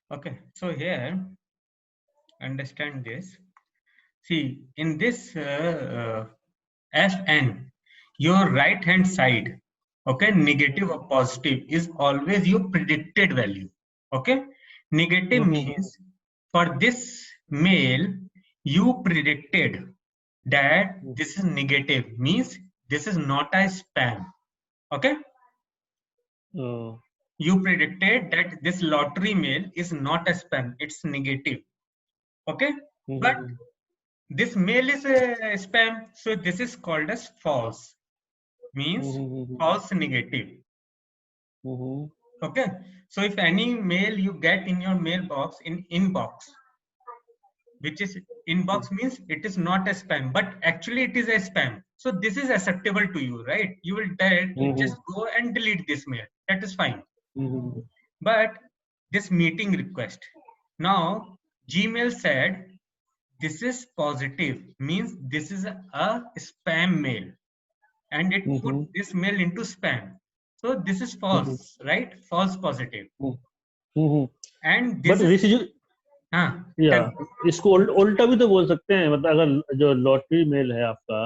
Okay, so here, understand this. See, in this Fn, your right hand side, okay, negative or positive is always your predicted value. Okay, negative Mm-hmm. means for this male, you predicted that this is negative, means this is not a spam. Okay, Oh. you predicted that this lottery mail is not a spam, it's negative. Okay, but Mm-hmm. this mail is a spam, so this is called as false, means Mm-hmm. false negative. Mm-hmm. Okay, so if any mail you get in your mailbox in inbox, which is inbox means it is not a spam, but actually it is a spam. So this is acceptable to you, right? You will Mm-hmm. just go and delete this mail. That is fine. Mm-hmm. But this meeting request, now Gmail said this is positive, means this is a spam mail, and it put Mm-hmm. this mail into spam. So this is Mm-hmm. false, right? False positive. Mm-hmm. And but this is, this is या tell me. इसको उल्टा भी तो बोल सकते हैं, मतलब अगर जो लॉटरी मेल है आपका,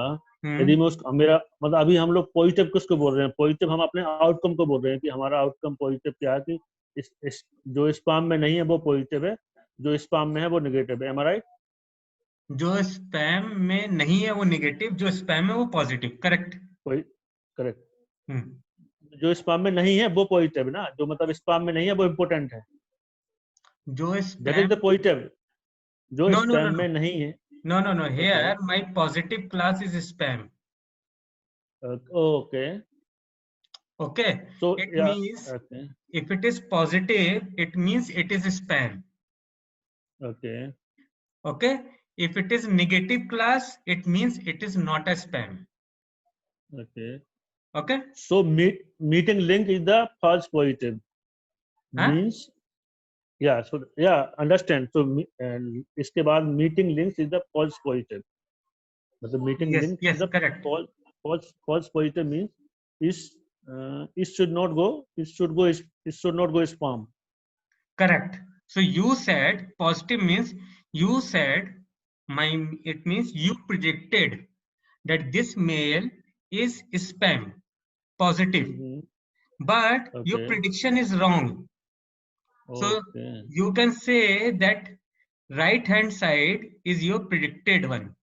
यदि Hmm. मैं उस मेरा मतलब अभी हम लोग पॉजिटिव किसको बोल रहे हैं, पॉजिटिव हम अपने आउटकम को बोल रहे हैं कि हमारा आउटकम पॉजिटिव क्या है, कि जो स्पाम में नहीं है वो पॉजिटिव है, जो स्पाम में है वो नेगेटिव है, एम आई राइट? जो स्पैम में नहीं है वो निगेटिव, जो स्पैम है वो पॉजिटिव, करेक्ट। करेक्ट। हम्म। जो स्पाम में नहीं है वो पॉजिटिव ना, जो मतलब स्पाम में नहीं है वो इम्पोर्टेंट है, जो that is spam, the positive. जो no no no spam no में नहीं है। No no no, okay. Here my positive class is spam. Okay. Okay, so it या means okay. if it is positive, it means it is spam. Okay. Okay, if it is negative class, it means it is not a spam. Okay. Okay, So meeting link is the false positive हाँ, means, yeah, so yeah, understand. So and इसके बाद meeting links is the false positive, मतलब meeting yes links is yes, the correct false positive means is it should not go, it should not go spam. correct. So you said positive means you said my, it means you predicted that this mail is spam, positive, Mm-hmm. but your Okay. prediction is wrong. So Okay. you can say that right hand side is your predicted one.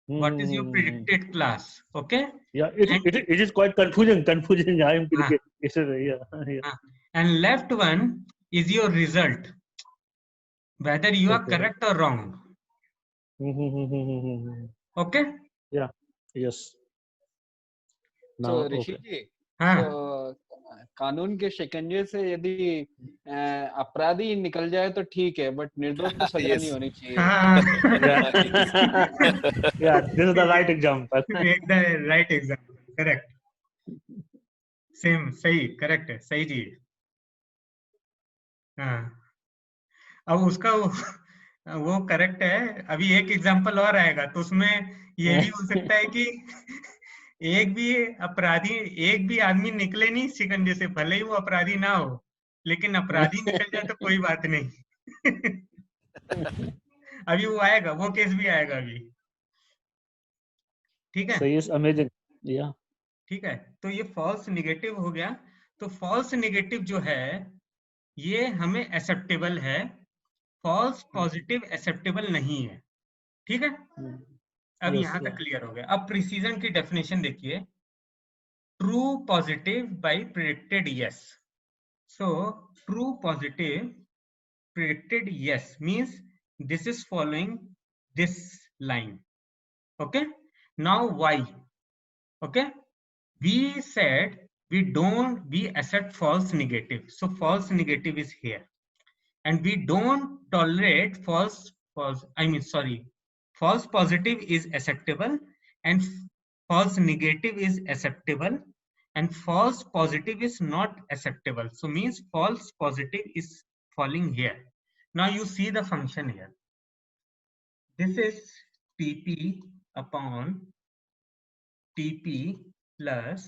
What is your Mm-hmm. predicted class? Okay, Yeah, and it is quite confusing. I am uh, cricket. Yeah, yeah. and left one is your result, whether you are Okay. correct or wrong. Mm-hmm. Okay, Yeah. Yes. तो Now, ऋषि okay. जी, हाँ, तो कानून के शिकंजे से यदि अपराधी निकल जाए तो ठीक है, बट निर्दोष को सजा नहीं Yes. होनी चाहिए। हाँ, Yeah. Yeah, this is the right example. the right example, correct. Same, सही, करेक्ट है, सही जी। हाँ, अब उसका वो करेक्ट है। अभी एक एग्जांपल और आएगा तो उसमें ये भी हो सकता है कि एक भी अपराधी, एक भी आदमी निकले नहीं शिकंजे से, भले ही वो अपराधी ना हो, लेकिन अपराधी निकल जाए तो कोई बात नहीं। अभी वो आएगा, वो केस भी आएगा अभी। ठीक है, So yes, amazing. Yeah. ठीक है। तो ये फॉल्स निगेटिव हो गया। तो फॉल्स निगेटिव जो है ये हमें एक्सेप्टेबल है, फॉल्स पॉजिटिव एक्सेप्टेबल नहीं है। ठीक है, अब Yes. यहां तक Yeah. क्लियर हो गया। अब प्रिसीजन की डेफिनेशन देखिए, true positive by predicted yes. So true positive predicted yes means this is following this line. Okay, now why? Okay, we said we accept false negative, so false negative is here, and we don't tolerate false positive is acceptable, and false negative is acceptable, and false positive is not acceptable, so means false positive is falling here. Now you see the function here, this is tp upon tp plus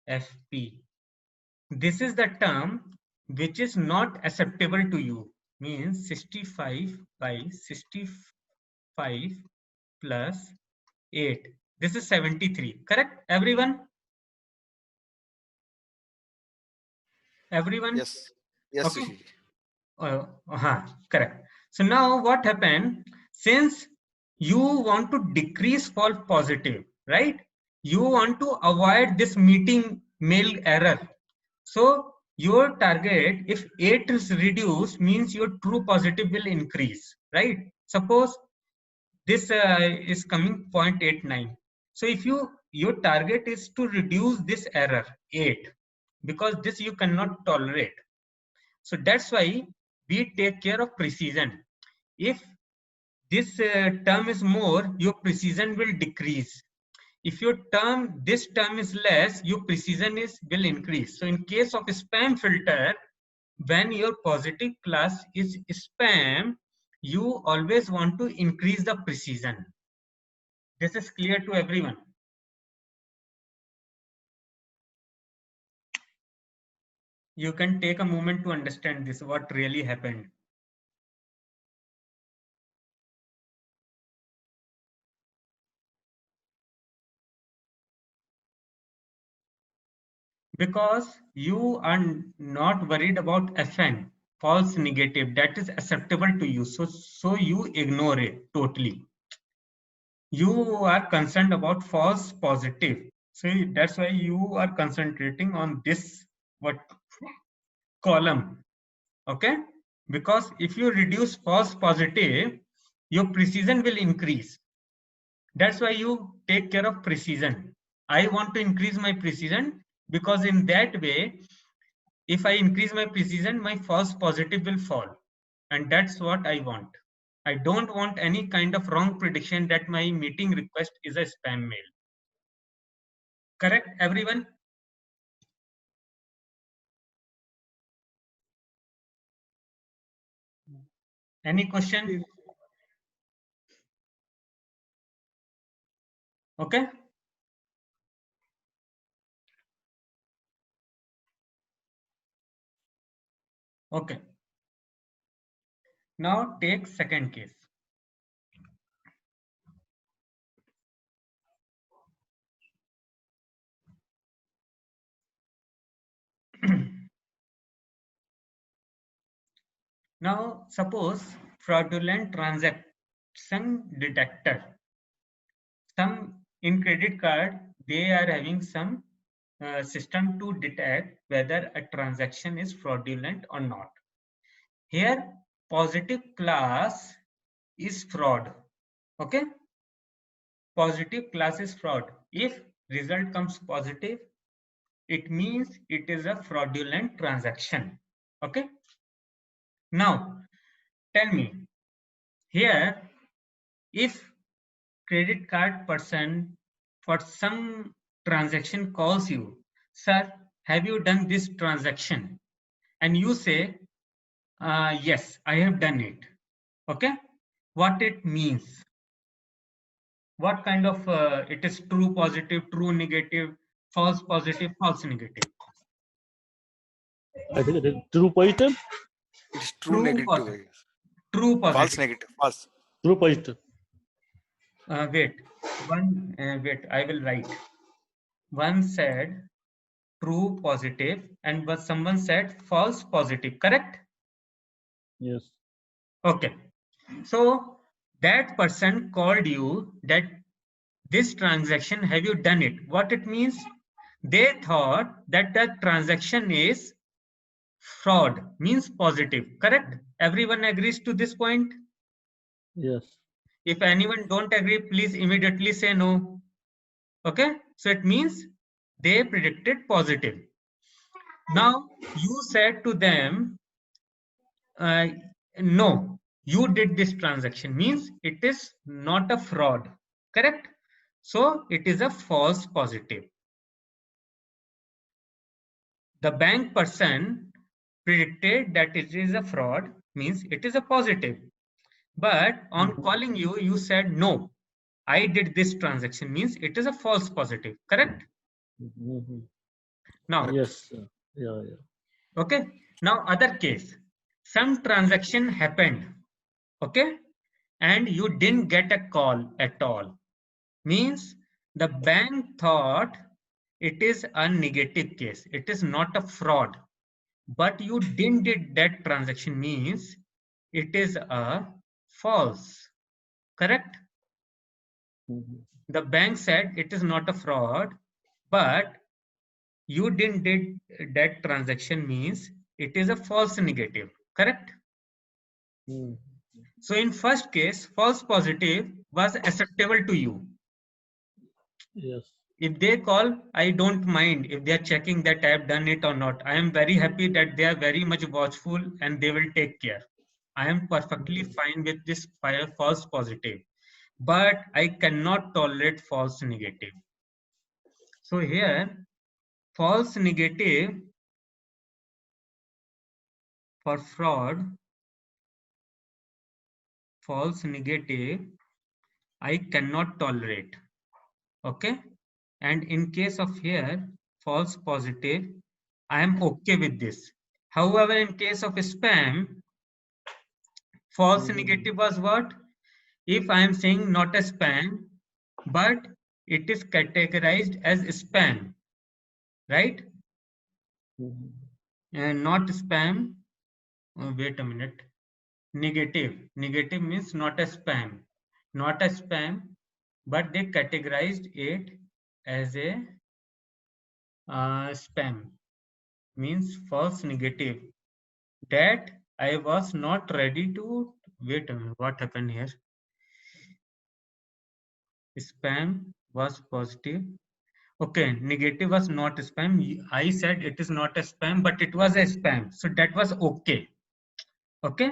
fp. This is the term which is not acceptable to you. means 65 by 65 plus 8. This is 73. Correct, everyone? Everyone? Yes. Yes, Okay. Sushil. Correct. So now what happened? Since you want to decrease false positive, right? You want to avoid this meeting mail error. So your target, if 8 is reduced, means your true positive will increase, right? Suppose this is coming 0.89. So if your target is to reduce this error 8, because this you cannot tolerate. So that's why we take care of precision. If this term is more, your precision will decrease. If this term is less, your precision will increase. So in case of spam filter, when your positive class is spam, you always want to increase the precision. This is clear to everyone. You can take a moment to understand this, what really happened. Because you are not worried about FN, false negative, that is acceptable to you. So you ignore it totally. You are concerned about false positive. So that's why you are concentrating on this column. Okay? Because if you reduce false positive, your precision will increase. That's why you take care of precision. I want to increase my precision because in that way, if I increase my precision, my false positive will fall. And that's what I want. I don't want any kind of wrong prediction that my meeting request is a spam mail. Correct, everyone? Any question? Okay. Okay. Now take second case. Now suppose fraudulent transaction detector. Some in credit card, they are having some system to detect whether a transaction is fraudulent or not. Here, positive class is fraud. Okay? Positive class is fraud. If result comes positive, it means it is a fraudulent transaction. Okay? Now, tell me, here, if credit card person for some transaction calls you, sir, have you done this transaction? And you say, yes, I have done it. Okay? What it means? What kind of it is true positive, true negative, false positive, false negative? I think it is true positive. It's true True negative. positive. I guess. True False positive. negative. False. True positive. Wait, wait, I will write. One said true positive and but someone said false positive, correct? Yes. Okay. So that person called you that this transaction, have you done it? What it means? They thought that the transaction is fraud, means positive, correct? Everyone agrees to this point? Yes. If anyone don't agree, please immediately say no. Okay, so it means they predicted positive. Now you said to them, no, you did this transaction, means it is not a fraud, correct? So it is a false positive. The bank person predicted that it is a fraud, means it is a positive. But on calling you, you said no, I did this transaction, means it is a false positive, correct? Mhm. Now, Yes. Yeah. Yeah. okay. Now other case. some transaction happened, okay, and you didn't get a call at all. Means the bank thought it is a negative case. It is not a fraud, but you didn't did that transaction means it is a false. Correct? The bank said it is not a fraud, but you didn't did that transaction means it is a false negative. Correct? So in first case, false positive was acceptable to you. Yes. If they call, I don't mind if they are checking that I have done it or not. I am very happy that they are very much watchful and they will take care. I am perfectly fine with this false positive, but I cannot tolerate false negative. So here, false negative for fraud, false negative, I cannot tolerate. Okay. And in case of here, false positive, I am okay with this. However, in case of spam, false negative was what? If I am saying not a spam, but it is categorized as spam, right? And not spam. Oh, wait a minute. Negative. Negative means not a spam. Not a spam, but they categorized it as a spam. Means false negative. That I was not ready to. Wait a minute. What happened here? Spam was positive. Okay, negative was not spam. I said it is not a spam, but it was a spam. So that was okay. Okay.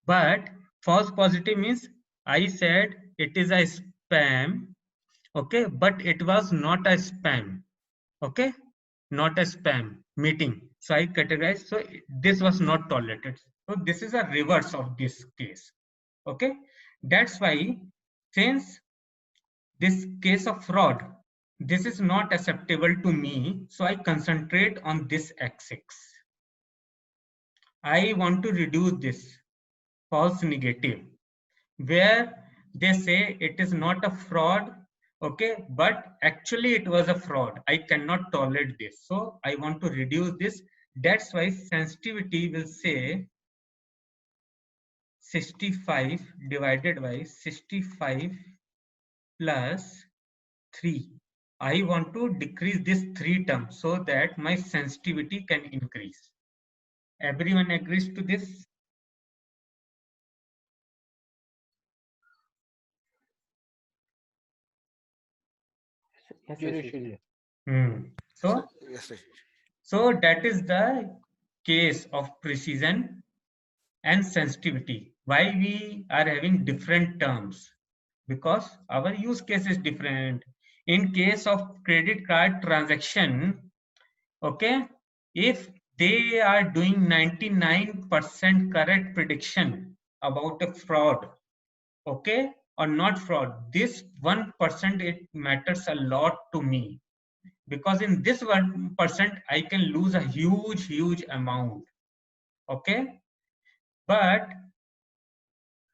But false positive means I said it is a spam. Okay, but it was not a spam. Okay, not a spam meeting. So I categorized. So this was not tolerated. So this is a reverse of this case. Okay, that's why since this case of fraud, this is not acceptable to me, so I concentrate on this x6. I want to reduce this false negative where they say it is not a fraud, okay, but actually it was a fraud. I cannot tolerate this, so I want to reduce this. That's why sensitivity will say 65 divided by 65 plus 3. I want to decrease this 3 terms so that my sensitivity can increase. Everyone agrees to this? Yes, yes, yes. So, Yes, right. so that is the case of precision and sensitivity. Why we are having different terms? Because our use case is different. In case of credit card transaction, okay, if they are doing 99% correct prediction about a fraud, okay, or not fraud, this 1% it matters a lot to me, because in this 1% I can lose a huge amount. Okay, but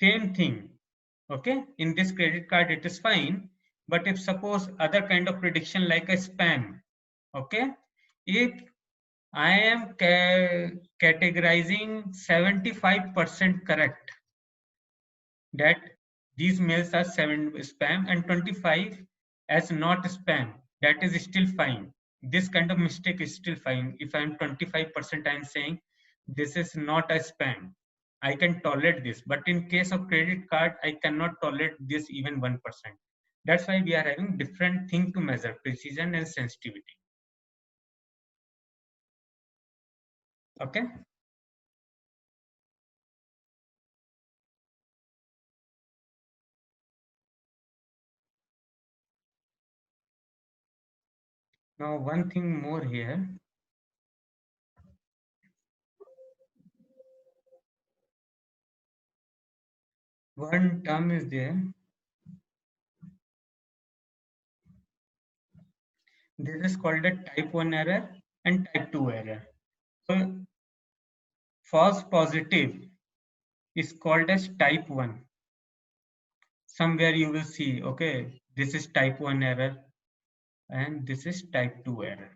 same thing, okay, in this credit card it is fine, but if suppose other kind of prediction like a spam, okay, if I am categorizing 75% correct that these mails are 7 spam and 25 as not spam, that is still fine. This kind of mistake is still fine. If I'm 25%, I'm saying this is not a spam, I can tolerate this, but in case of credit card I cannot tolerate this even 1%. That's why we are having different thing to measure precision and sensitivity. Okay. Now one thing more here. One term is there. This is called a type 1 error and type 2 error. So false positive is called as type 1. Somewhere you will see, okay, this is type 1 error and this is type 2 error.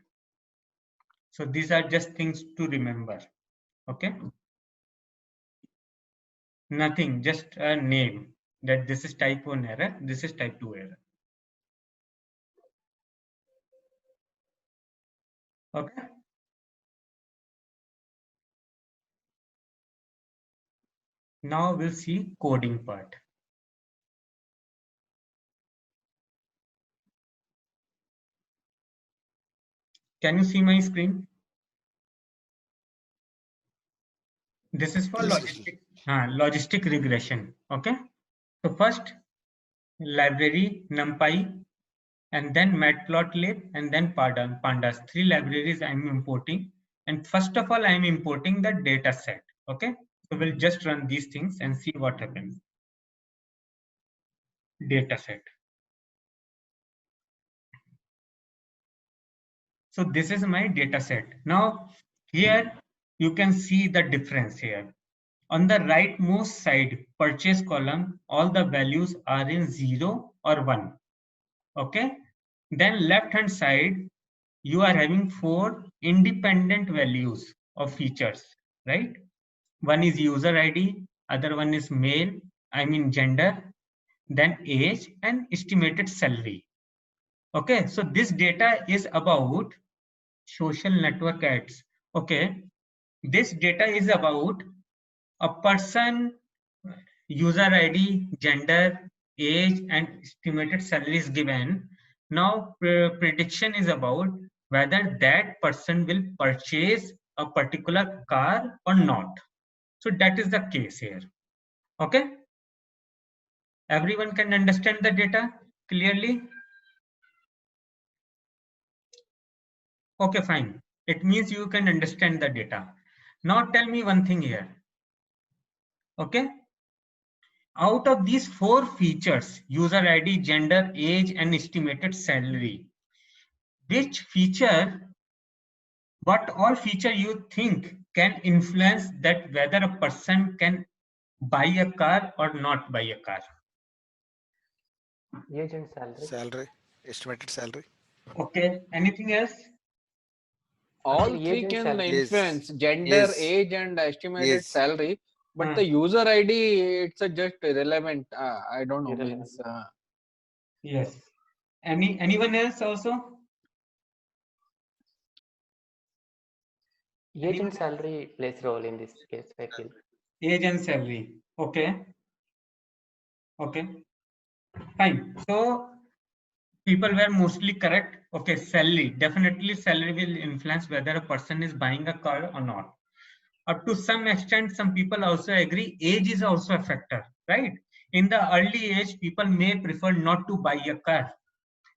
So these are just things to remember. Okay. Nothing, just a name that this is type 1 error, this is type 2 error. Okay. Now we'll see coding part. Can you see my screen? This is for Yes, logistic regression. Okay. So first library NumPy, and then Matplotlib, and then Pandas. 3 libraries I'm importing. And first of all, I'm importing the data set. Okay. So we'll just run these things and see what happens. Data set. So this is my data set. Now here you can see the difference here. On the rightmost side, purchase column, all the values are in 0 or 1. Okay. Then left hand side, you are having 4 independent values of features, right? One is user ID, other one is male, I mean gender, then age and estimated salary. Okay, so this data is about social network ads. Okay, this data is about a person, user ID, gender, age, and estimated salary is given. Now, prediction is about whether that person will purchase a particular car or not. So that is the case here. Okay. Everyone can understand the data clearly? Okay, fine. It means you can understand the data. Now tell me one thing here. Okay. Out of these 4 features, user ID, gender, age, and estimated salary, which feature, what all feature you think can influence that whether a person can buy a car or not buy a car? Age and salary. salary, estimated salary. Okay. Anything else? All Age three and can salary. influence gender, Yes. age, and estimated Yes. salary. But the user ID, it's just irrelevant. I don't know. Irrelevant. Means, Yes. Anyone else also? Age Anyone and salary plays role in this case, I feel. Age and salary. Okay. Okay. Fine. So people were mostly correct. Okay. Salary. Definitely salary will influence whether a person is buying a car or not. Up to some extent, some people also agree age is also a factor, right? In the early age, people may prefer not to buy a car.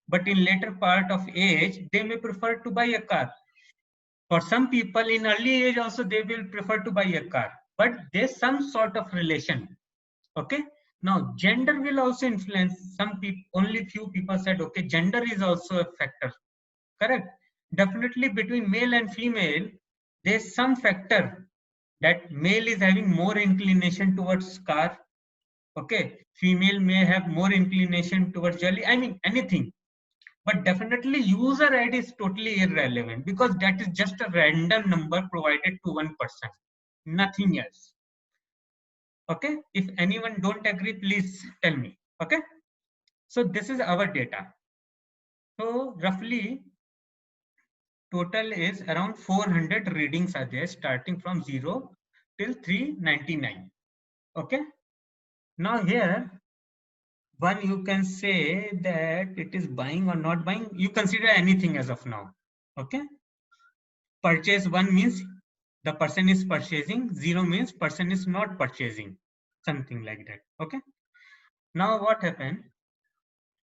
But in later part of age, they may prefer to buy a car. For some people in early age also, they will prefer to buy a car. But there's some sort of relation. Okay. Now, gender will also influence. Some people, only few people said, okay, gender is also a factor. Correct. Definitely between male and female, there's some factor that male is having more inclination towards car. Okay. Female may have more inclination towards jewelry. I mean, anything. But definitely user ID is totally irrelevant because that is just a random number provided to one person, nothing else. Okay, if anyone don't agree, please tell me. Okay, so this is our data. So roughly total is around 400 readings are there starting from 0 till 399. Okay, now here one you can say that it is buying or not buying. You consider anything as of now. Okay, purchase 1 means the person is purchasing, 0 means person is not purchasing, something like that. Okay, now what happened,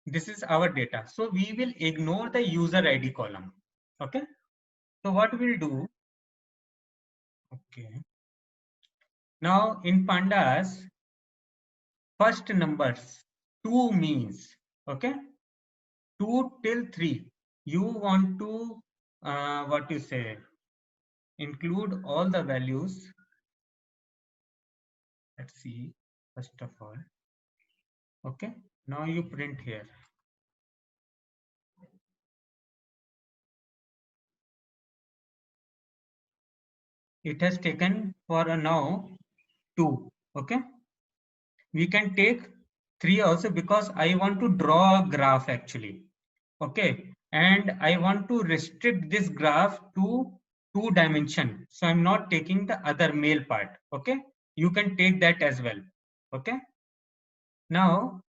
this is our data, so we will ignore the user ID column. Okay, so what we'll do, okay, now in pandas, first numbers 2 means, okay, 2 till 3 you want to what you say, include all the values Let's see first of all. Okay, now you print here. It has taken for a now 2. Okay, we can take 3 also because I want to draw a graph actually. Okay, and I want to restrict this graph to 2 dimension. So I'm not taking the other male part. Okay, you can take that as well. Okay, now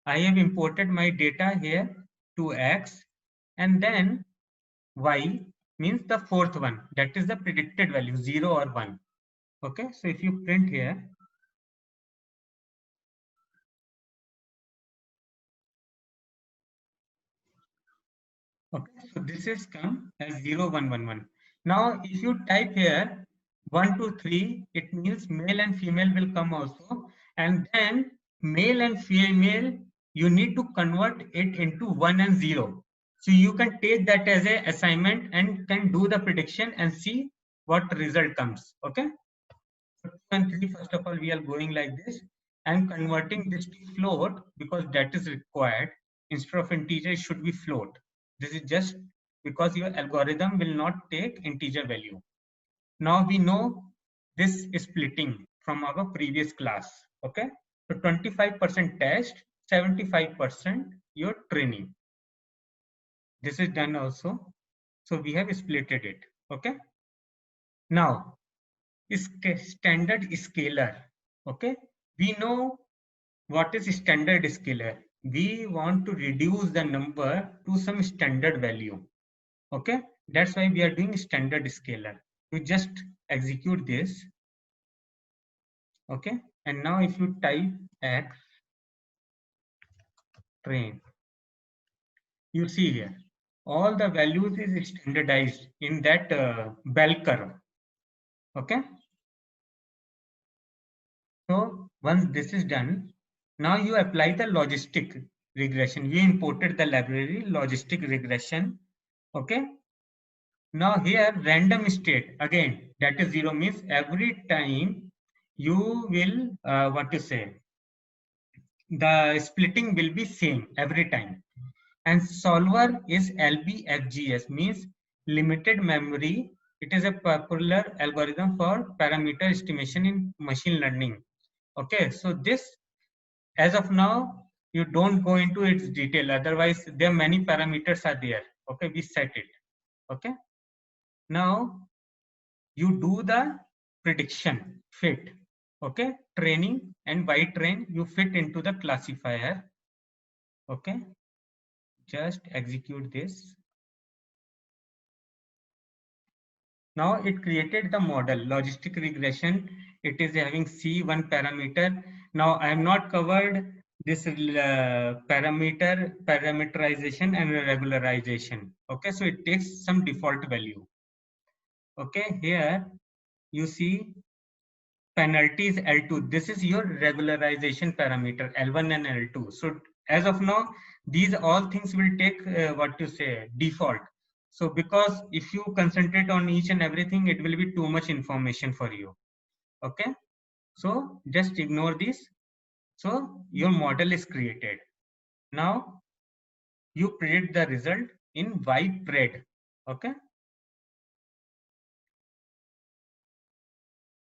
I have imported my data here to X, and then Y means the fourth one, that is the predicted value 0 or 1. Okay, so if you print here, okay, so this is come as 0 1 1 1. Now if you type here 1 2 3, it means male and female will come also, and then male and female you need to convert it into 1 and 0. So you can take that as a assignment and can do the prediction and see what result comes. Okay, 2 and 3, first of all, we are going like this. I'm converting this to float because that is required. Instead of integer, it should be float. This is just because your algorithm will not take integer value. Now we know this is splitting from our previous class. Okay, so 25% test, 75% your training. This is done also. So we have splitted it. Okay, now standard scalar. Okay, we know what is standard scalar. We want to reduce the number to some standard value. Okay, that's why we are doing standard scalar. You just execute this. Okay, and now if you type X train, you see here all the values is standardized in that bell curve. Okay, so once this is done, now you apply the logistic regression. We imported the library logistic regression. Okay, now here random state again, that is 0 means every time you will what to say, the splitting will be same every time. And solver is LBFGS, means limited memory. It is a popular algorithm for parameter estimation in machine learning. Okay, so this, as of now, you don't go into its detail, otherwise there are many parameters are there. Okay, we set it. Okay, now you do the prediction fit. Okay, training and by train you fit into the classifier. Okay, just execute this. Now it created the model logistic regression. It is having C1 parameter. Now I have not covered this parameterization and regularization. Okay, so it takes some default value. Okay, here you see penalty is L2. This is your regularization parameter L1 and L2. So as of now, these all things will take what to say default. So because if you concentrate on each and everything, it will be too much information for you. Okay, so just ignore this. So your model is created. Now you predict the result in YPRED. Okay,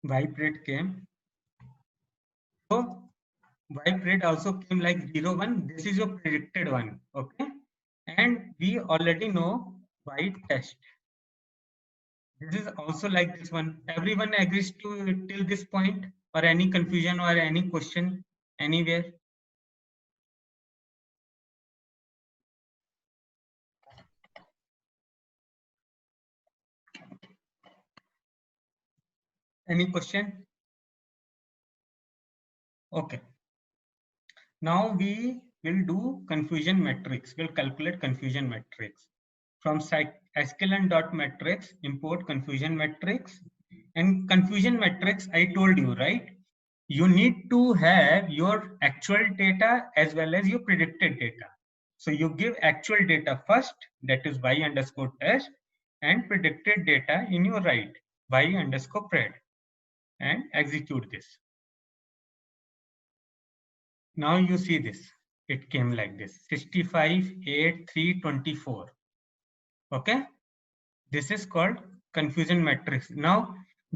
YPRED came. So YPRED also came like 0 1. This is your predicted one. Okay, and we already know Y test. This is also like this one. Everyone agrees to till this point, or any confusion or any question anywhere? Any question? Okay. Now we will do confusion matrix. We'll calculate confusion matrix. From sklearn.matrix, import confusion matrix. And confusion matrix, I told you, right? You need to have your actual data as well as your predicted data. So you give actual data first, that is y underscore test, and predicted data in your right, y underscore pred, and execute this. Now you see this. It came like this: 65, 8, 3, 24. Okay. This is called confusion matrix. Now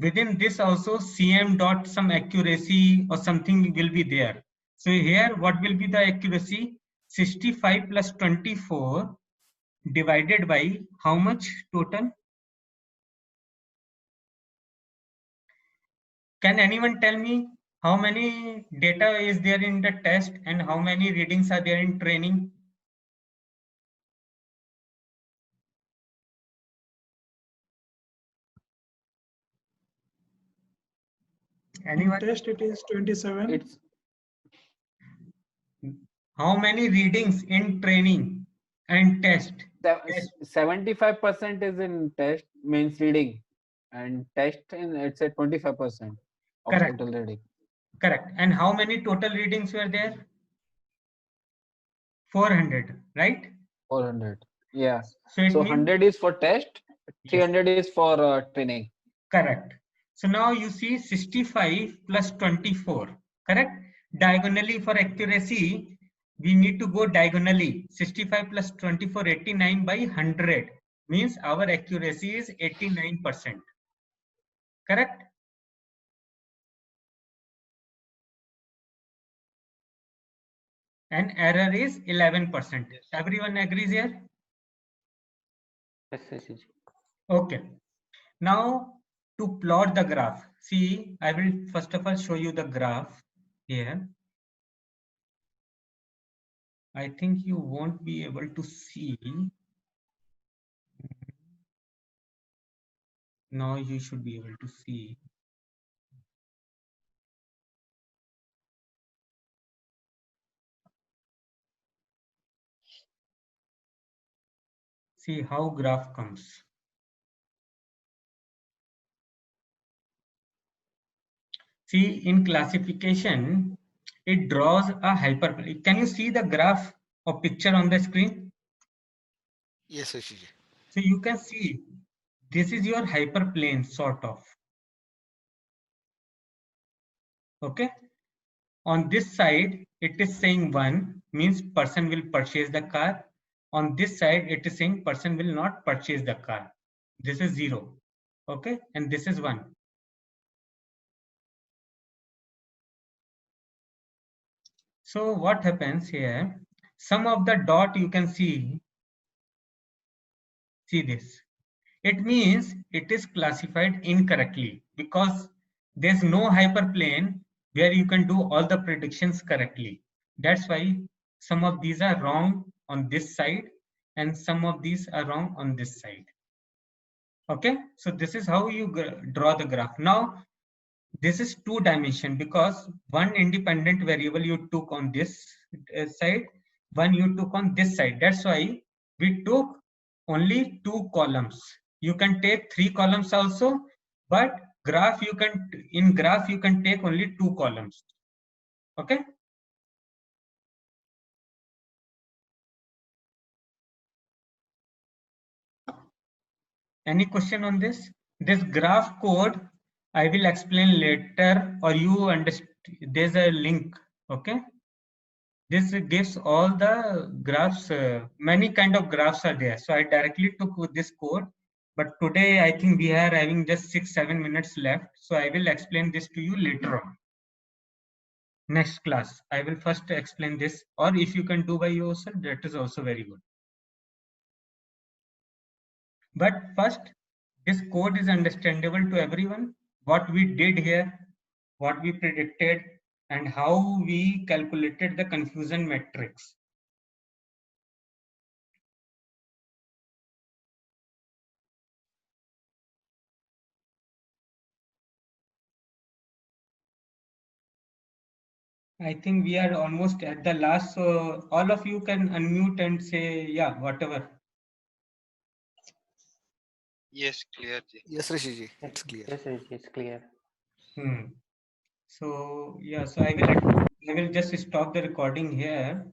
within this also CM dot some accuracy or something will be there. So here what will be the accuracy? 65 plus 24 divided by how much total? Can anyone tell me how many data is there in the test and how many readings are there in training? Anyone? Test it is 27. It's How many readings in training and test? 75% is in test means reading, and test in it's at 25% of Correct. total reading. Correct. And how many total readings were there? 400, right? 400. Yeah. So it So means 100 is for test, yes, 300 is for training. correct. So now you see 65 plus 24, correct? Diagonally for accuracy, we need to go diagonally. 65 plus 24, 89 by 100 means our accuracy is 89%. Correct? And error is 11%. Everyone agrees here? Yes, yes, yes. Okay. Now to plot the graph, see, I will first of all show you the graph here. I think you won't be able to see. Now you should be able to see. See how graph comes. See, in classification, it draws a hyperplane. Can you see the graph or picture on the screen? Yes, Rishiji. So you can see this is your hyperplane sort of. Okay. On this side, it is saying 1 means person will purchase the car. On this side, it is saying person will not purchase the car. This is 0. Okay. And this is 1. So what happens here? Some of the dot you can see this. It means it is classified incorrectly because there's no hyperplane where you can do all the predictions correctly. That's why some of these are wrong on this side and some of these are wrong on this side. Okay, so this is how you draw the graph. Now, this is 2 dimension because one independent variable you took on this side, one you took on this side. That's why we took only 2 columns. You can take 3 columns also, but graph you can take only 2 columns. Okay. Any question on this? This graph code I will explain later, or you understand. There's a link. Okay. This gives all the graphs, many kind of graphs are there. So I directly took with this code, but today I think we are having just 6-7 minutes left. So I will explain this to you later on. Next class, I will first explain this, or if you can do by yourself, that is also very good. But first, this code is understandable to everyone. What we did here, what we predicted, and how we calculated the confusion matrix. I think we are almost at the last, so all of you can unmute and say, yeah, whatever. Yes, clear. Ji. Yes, Rishiji. It's clear. Yes, it's clear. So yeah, so I will just stop the recording here.